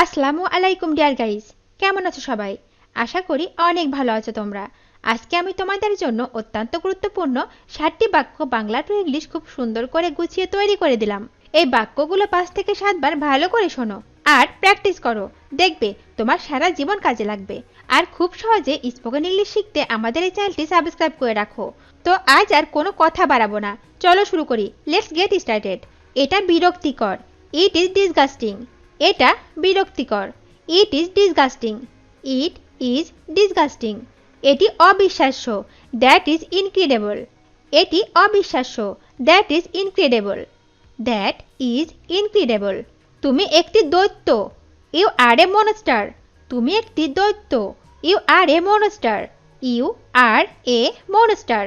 আসসালামু আলাইকুম deer guys, কেমন আছো সবাই? আশা করি অনেক ভালো আছো তোমরা। আজকে আমি তোমাদের জন্য অত্যন্ত গুরুত্বপূর্ণ 7টি বাক্য বাংলা টু ইংলিশ খুব সুন্দর করে গুছিয়ে তৈরি করে দিলাম। এই বাক্যগুলো 5 থেকে 7 বার ভালো করে শোনো আর প্র্যাকটিস করো। দেখবে তোমার সারা জীবন কাজে লাগবে। আর খুব সহজে স্পোকেন ইংলিশ শিখতে আমাদের এই চ্যানেলটি সাবস্ক্রাইব করে রাখো। তো আজ আর কোনো কথা বাড়াবো না, চলো শুরু করি। Let's get started. এটা বিরক্তিকর। It is disgusting. এটা বিরক্তিকর। It is disgusting. It is disgusting. এটি অবিশ্বাস্য। That is incredible. এটি অবিশ্বাস্য। That is incredible. That is incredible. তুমি একটি দৈত্য। You are a monster. তুমি একটি দৈত্য। You are a monster. You are a monster.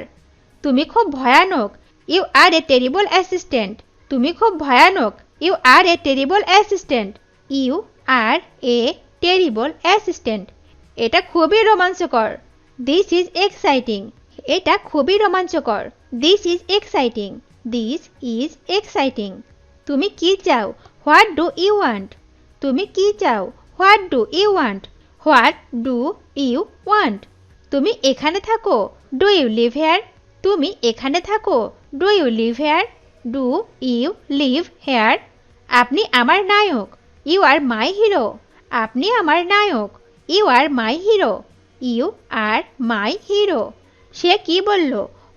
তুমি খুব ভয়ানক। You are a terrible assistant. তুমি খুব ভয়ানক। You are a terrible assistant. You are a terrible assistant. এটা খুবই রোমাঞ্চকর। This is exciting. এটা খুবই রোমাঞ্চকর। This is exciting. This is exciting. তুমি কি চাও? What do you want? তুমি কি চাও? What do you want? What do you want? তুমি এখানে থাকো। Do you live here? তুমি এখানে থাকো। Do you live here? Do you live here? আপনি আমার নায়ক। You are my hero. আপনি আমার নায়ক। You are my hero. You are my hero. সে কি বলল?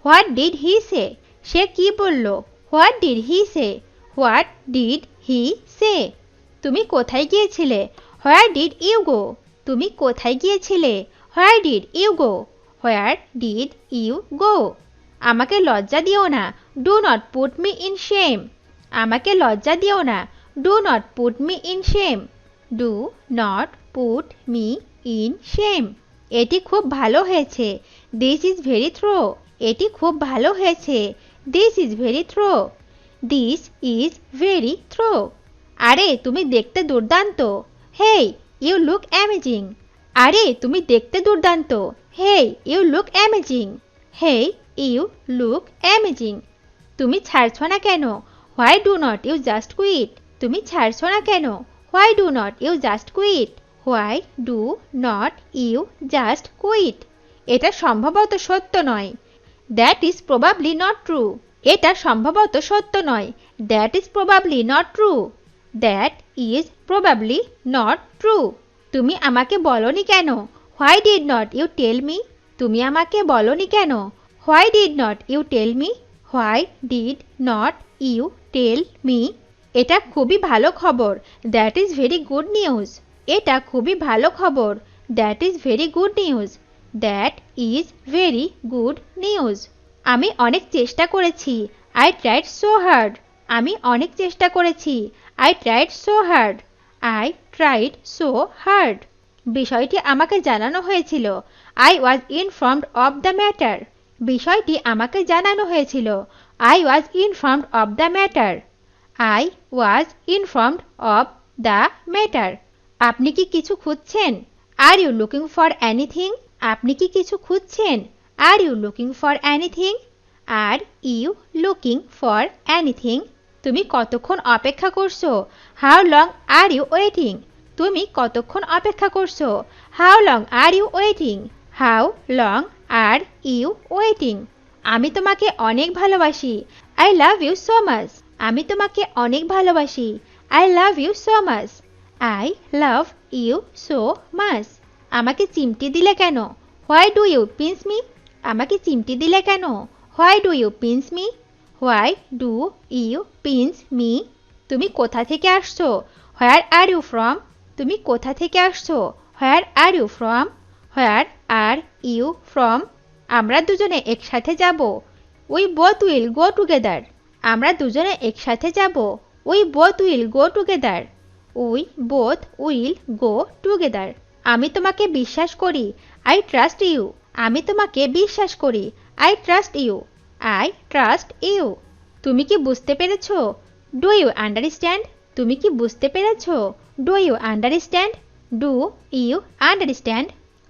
What did he say? সে কি বলল? What did he say? What did he say? তুমি কোথায় গিয়েছিলে? Where did you go? তুমি কোথায় গিয়েছিলে? Where did you go? Where did you go? আমাকে লজ্জা দিও না। Do not put me in shame. আমাকে লজ্জা দিও না। Do not put me in shame. Do not put me in shame. এটি খুব ভালো হয়েছে। This is very throw. এটি খুব ভালো হয়েছে। This is very thorough. This is very thorough. আরে তুমি দেখতে দুর্দান্ত। Hey you look amazing. আরে তুমি দেখতে দুর্দান্ত। Hey you look amazing. Hey you look amazing. তুমি ছাড়ছো না কেন? Why do not you just quit? তুমি ছাড়ছো না কেন? Why do not you just quit? Why do not you just quit? এটা সম্ভবত সত্য নয়। That is probably not true. এটা সম্ভবত সত্য নয়। That is probably not true. That is probably not true. তুমি আমাকে বলনি কেন? Why did not you tell me? তুমি আমাকে বলনি কেন? Why did not you tell me? Why did not you tell me? এটা খুবই ভালো খবর। That is very good news. এটা খুবই ভালো খবর। That is very good news. That is very good news. আমি অনেক চেষ্টা করেছি। I tried so hard. আমি অনেক চেষ্টা করেছি। I tried so hard. I tried so hard. বিষয়টি আমাকে জানানো হয়েছিল। I was informed of the matter. বিষয়টি আমাকে জানানো হয়েছিল। I was informed of the matter. I was informed of the matter. আপনি কি কিছু খুঁজছেন? Are you looking for anything? আপনি কি কিছু খুঁজছেন? Are you looking for anything? Are you looking for anything? তুমি কতক্ষণ অপেক্ষা করছো? How long are you waiting? তুমি কতক্ষণ অপেক্ষা করছো? How long are you waiting? How long are you waiting? আমি তোমাকে অনেক ভালোবাসি। I love you so much. আমি তোমাকে অনেক ভালোবাসি। I love you so much. I love you so much. আমাকে চিমটি দিলে কেন? Why do you pinch me? আমাকে চিমটি দিলে কেন? Why do you pinch me? Why do you pinch me? তুমি কোথা থেকে আসছো? Where are you from? তুমি কোথা থেকে আসছো? Where are you from? Where are you from? আমরা দুজনে একসাথে যাব। We both will go together. আমরা দুজনে একসাথে যাব। We both will go together. We both will go together. আমি তোমাকে বিশ্বাস করি। I trust you. আমি তোমাকে বিশ্বাস করি। I trust you. I trust you. তুমি কি বুঝতে পেরেছো? Do you understand? তুমি কি বুঝতে পেরেছো? Do you understand? Do you understand?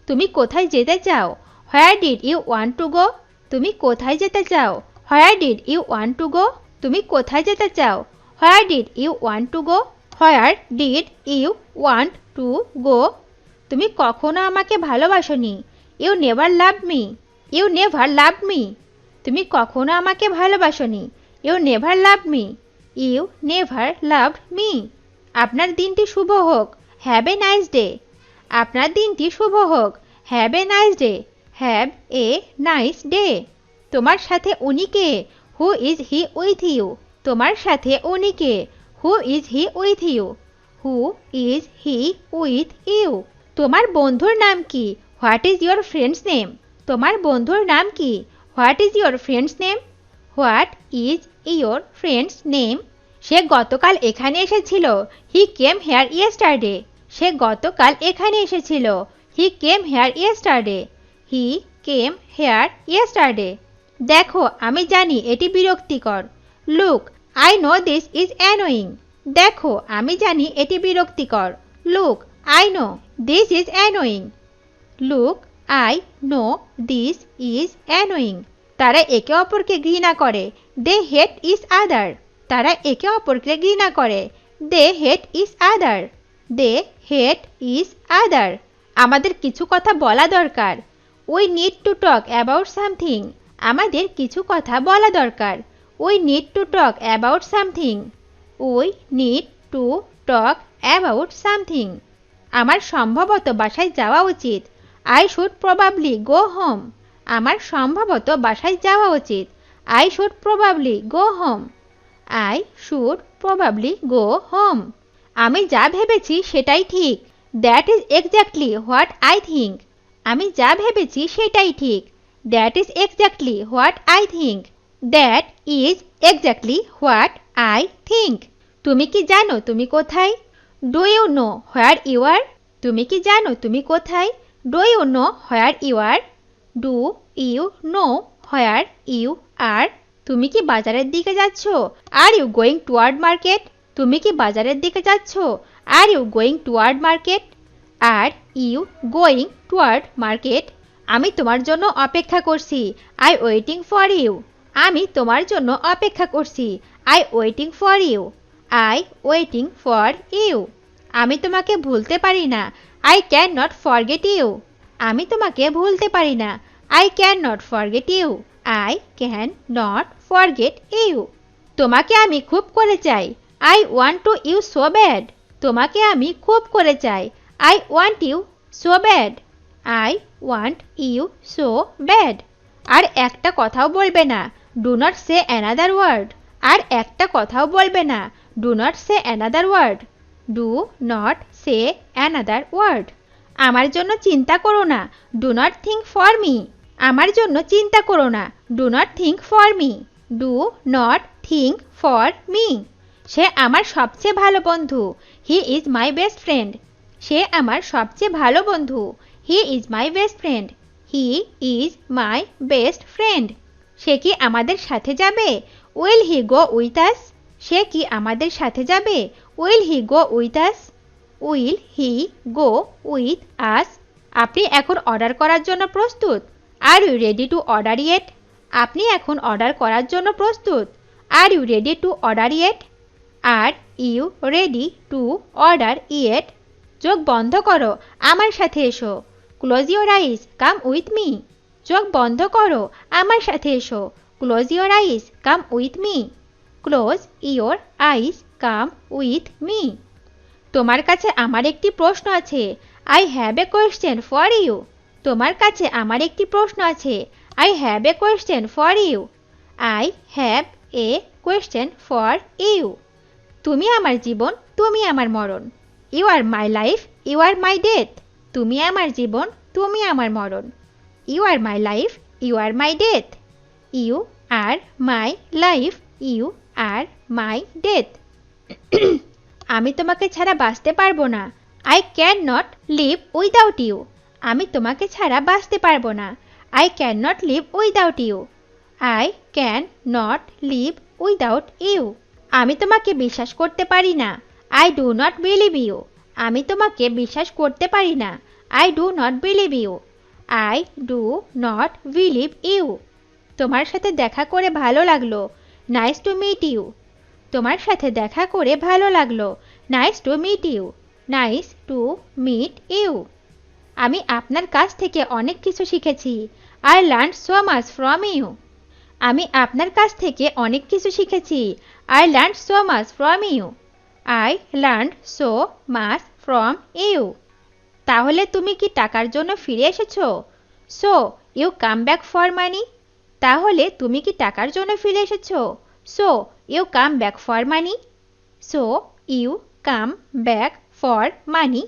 তুমি কোথায় যেতে চাও? Where did you want to go? তুমি কোথায় যেতে চাও? Where did you want to go? তুমি কোথায় যেতে চাও? Where did you want to go? Where did you want to go? তুমি কখনো আমাকে ভালোবাসোনি। You never love me. You never love me. তুমি কখনো আমাকে ভালোবাসোনি। You never love me. You never love me. আপনার দিনটি শুভ হোক। Have a nice day. আপনার দিনটি শুভ হোক। Have a nice day. Have a nice day. তোমার সাথে উনি কে? Who is he with you? তোমার সাথে উনি কে? Who is he with you? Who is he with you? তোমার বন্ধুর নাম কি? What is your friend's name? তোমার বন্ধুর নাম কি? What is your friend's name? What is your friend's name? সে গতকাল এখানে এসেছিল। He came here yesterday. সে গতকাল এখানে এসেছিল। He came here yesterday. He came here yesterday. দেখো, আমি জানি এটি বিরক্তিকর। Look, I know this is annoying. দেখো, আমি জানি এটি বিরক্তিকর। Look, I know this is annoying. Look, I know this is annoying. তারা একে অপরকে ঘৃণা করে। They hate each other. তারা একে অপরকে ঘৃণা করে। They hate each other. They hate each other. আমাদের কিছু কথা বলা দরকার। We need to talk about something. আমাদের কিছু কথা বলা দরকার। We need to talk about something. We need to talk about something. আমার সম্ভবত বাসায় যাওয়া উচিত। I should probably go home. আমার সম্ভবত বাসায় যাওয়া উচিত। I should probably go home. I should probably go home. আমি যা ভেবেছি সেটাই ঠিক। That is exactly what I think. আমি যা ভেবেছি সেটাই ঠিক। That is exactly what I think. That is exactly what I think. তুমি কি জানো তুমি কোথায়? Do you know where you are? তুমি কি জানো তুমি কোথায়? Do you know where you are? Do you know where you are? তুমি কি বাজারের দিকে যাচ্ছ? Are you going toward market? তুমি কি বাজারের দিকে যাচ্ছ? Are you going toward market? Are you going toward market? আমি তোমার জন্য অপেক্ষা করছি। I waiting for you. আমি তোমার জন্য অপেক্ষা করছি। I waiting for you. I waiting for you. আমি তোমাকে ভুলতে পারি না। I can not forget you. আমি তোমাকে ভুলতে পারি না। I can not forget you. I can not forget you. তোমাকে আমি খুব করে চাই। I want to you so bad. তোমাকে আমি খুব করে চাই। I want you so bad. I want you so bad. আর একটা কথাও বলবে না। Do not say another word. আর একটা কথাও বলবে না। Do not say another word. Do not say another word. আমার জন্য চিন্তা করো না। Do not think for me. আমার জন্য চিন্তা করো না। Do not think for me. Do not think for me. সে আমার সবচেয়ে ভালো বন্ধু। He is my best friend. সে আমার সবচেয়ে ভালো বন্ধু। He is my best friend. He is my best friend. সে কি আমাদের সাথে যাবে? উইল হি গো উইথ আস? সে কি আমাদের সাথে যাবে? Will he go with us? Will he go with us? আপনি এখন অর্ডার করার জন্য প্রস্তুত? Are you ready to order yet? আপনি এখন অর্ডার করার জন্য প্রস্তুত? Are you ready to order yet? Are you ready to order yet? চোখ বন্ধ করো, আমার সাথে এসো। Close your eyes, come with me. চোখ বন্ধ করো, আমার সাথে এসো। Close your eyes, come with me. Close your eyes, come with me. তোমার কাছে আমার একটি প্রশ্ন আছে। I have a question for you. তোমার কাছে আমার একটি প্রশ্ন আছে। I have a question for you. I have a question for you. তুমি আমার জীবন, তুমি আমার মরণ। You are my life, you are my death. তুমি আমার জীবন, তুমি আমার মরণ। You are my life, you are my death. You are my life, you are my death. আমি তোমাকে ছাড়া বাঁচতে পারবো না। I can not live without you. আমি তোমাকে ছাড়া বাঁচতে পারবো না। I can not live without you. I can not live without you. আমি তোমাকে বিশ্বাস করতে পারি না। I do not believe you. আমি তোমাকে বিশ্বাস করতে পারি না। I do not believe you. I do not believe you. তোমার সাথে দেখা করে ভালো লাগলো। Nice to meet you. তোমার সাথে দেখা করে ভালো লাগলো। Nice to meet you. Nice to meet you. আমি আপনার কাছ থেকে অনেক কিছু শিখেছি। I learn so much from you. আমি আপনার কাছ থেকে অনেক কিছু শিখেছি। I learn so much from you. I learn so much from you. তাহলে তুমি কি টাকার জন্য ফিরে এসেছো? So you come back for money. তাহলে তুমি কি টাকার জন্য ফিরে এসেছো? So you come back for money. So you come back for money.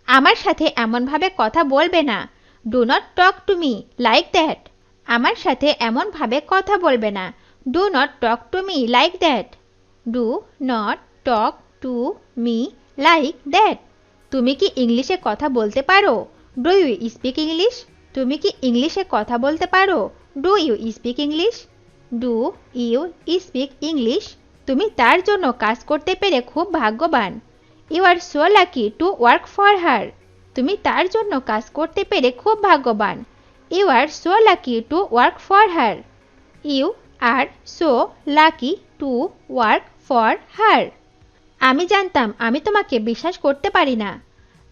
আমার সাথে এমনভাবে কথা বলবে না। Do not talk to me like that. আমার সাথে এমনভাবে কথা বলবে না। Do not talk to me like that. Do not talk to me like that. তুমি কি ইংলিশে কথা বলতে পারো? Do you speak English? তুমি কি ইংলিশে কথা বলতে পারো? Do you speak English? Do you speak English? তুমি তার জন্য কাজ করতে পেরে খুব ভাগ্যবান। You are so lucky to work for her. তুমি তার জন্য কাজ করতে পেরে খুব ভাগ্যবান। You are so lucky to work for her. You are so lucky to work for her. আমি জানতাম আমি তোমাকে বিশ্বাস করতে পারি না।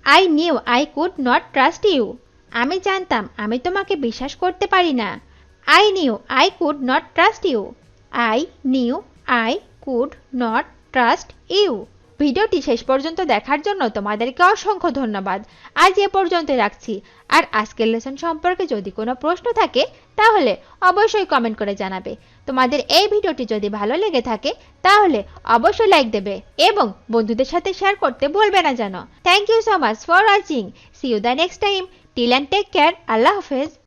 I knew I could not trust you. আমি জানতাম আমি তোমাকে বিশ্বাস করতে পারি না। I knew I could not trust you. I knew I could not trust you. ভিডিওটি শেষ পর্যন্ত দেখার জন্য তোমাদেরকে অসংখ্য ধন্যবাদ। আজ এ পর্যন্ত রাখছি। আর আজকের লেসন সম্পর্কে যদি কোনো প্রশ্ন থাকে তাহলে অবশ্যই কমেন্ট করে জানাবে। তোমাদের এই ভিডিওটি যদি ভালো লেগে থাকে তাহলে অবশ্যই লাইক দেবে এবং বন্ধুদের সাথে শেয়ার করতে ভুলবে না যেন। Thank you so much for watching. See you the next time. Till and take care. আল্লাহ হাফেজ।